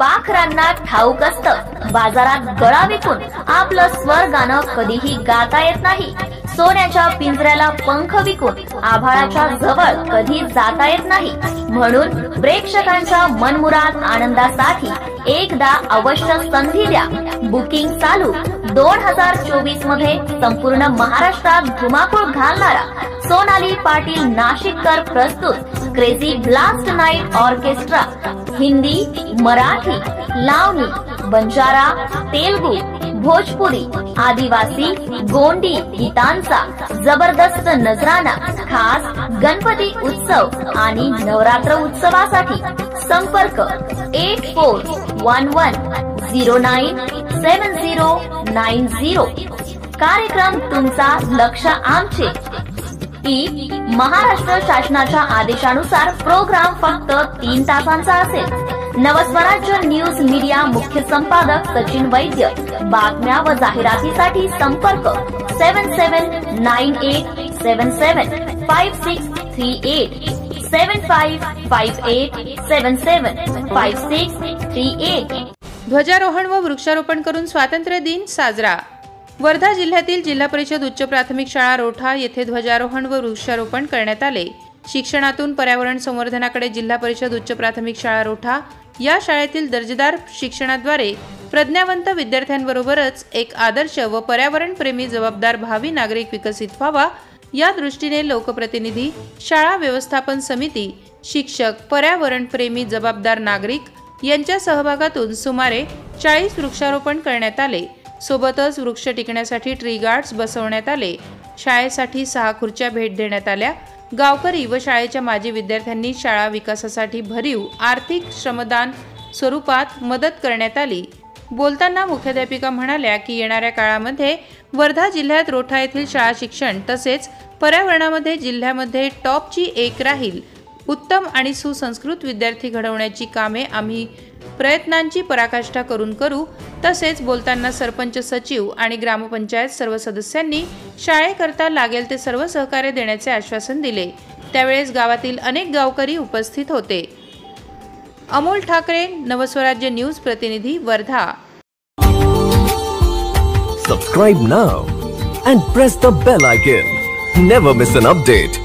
पाखरांना ठाऊक असतं, बाजारात गळा विकून आपलं स्वर गाणं कधीही गाता येत नाही। सोन्याच्या पिंजऱ्याला पंख विकून आभाळाच्या जवळ कधी जाता येत नाही। म्हणून प्रेक्षकांच्या मनमुराद आनंदासाठी एकदा अवश्य संधी द्या। बुकिंग चालू। 2024 मध्ये संपूर्ण महाराष्ट्रात धुमाकूळ घालणारा सोनाली पाटील नाशिककर प्रस्तुत crazy blast night orchestra Hindi, Marathi, Lavani, Banjara, Telugu, Bhojpuri, आदिवासी, गोंडी गीतांचा जबरदस्त नजराना खास गणपती उत्सव आणि नवरात्र उत्सवासाठी संपर्क 8411097090। कार्यक्रम तुमचा, लक्ष आमचे। महाराष्ट्र शासनाच्या आदेशानुसार प्रोग्राम फक्त 3 तासांचा असेल। नवस्वराज्य न्यूज मीडिया मुख्य संपादक सचिन वैद्य। बातम्या व जाहिरातीसाठी संपर्क 7798775638 7558775638। ध्वजारोहण व वृक्षारोपण करून स्वातंत्र्य दिन साजरा। वर्धा जिल्ह्यातील जिल्हा परिषद उच्च प्राथमिक शाळा रोठा येथे ध्वजारोहण व वृक्षारोपण करण्यात आले। शिक्षणातून पर्यावरण संवर्धनाकडे जिल्हा परिषद उच्च प्राथमिक शाळा रोठा या शाळेतील दर्जेदार शिक्षणाद्वारे प्रज्ञावंत विद्यार्थ्यांबरोबरच एक आदर्श व पर्यावरण प्रेमी जबाबदार भावी नागरिक विकसित व्हावा या दृष्टीने लोकप्रतिनिधी, शाळा व्यवस्थापन समिती, शिक्षक, पर्यावरण प्रेमी जबाबदार नागरिक यांच्या सहभागातून सुमारे 40 वृक्षारोपण करण्यात आले। सोबतच वृक्ष टिकण्यासाठी ट्री गार्ड्स बसवण्यात आले। शाळेसाठी 6 खुर्च्या भेट देण्यात आल्या। गावकरी व शाळेच्या माजी विद्यार्थ्यांनी शाळा विकासासाठी भरीव आर्थिक श्रमदान स्वरूपात मदत करण्यात आली। बोलताना मुख्याध्यापिका म्हणाल्या की येणाऱ्या काळामध्ये वर्धा जिल्ह्यात रोठा येथील शाळा शिक्षण तसेच पर्यावरणामध्ये जिल्ह्यामध्ये टॉपची एक राहील। उत्तम आणि सुसंस्कृत विद्यार्थी घडवण्याची कामे आम्ही प्रयत्नांची पराकाष्ठा करून करू। तसेच बोलताना सरपंच, सचिव आणि ग्रामपंचायत सर्व सदस्यांनी शाळेकरता लागेल ते सर्व सहकार्य देण्याचे आश्वासन दिले। त्यावेळेस गावातील अनेक गावकरी उपस्थित होते। अमोल ठाकरे, नवस्वराज्य न्यूज प्रतिनिधी, Wardha. Subscribe now and press the bell icon. Never miss an update.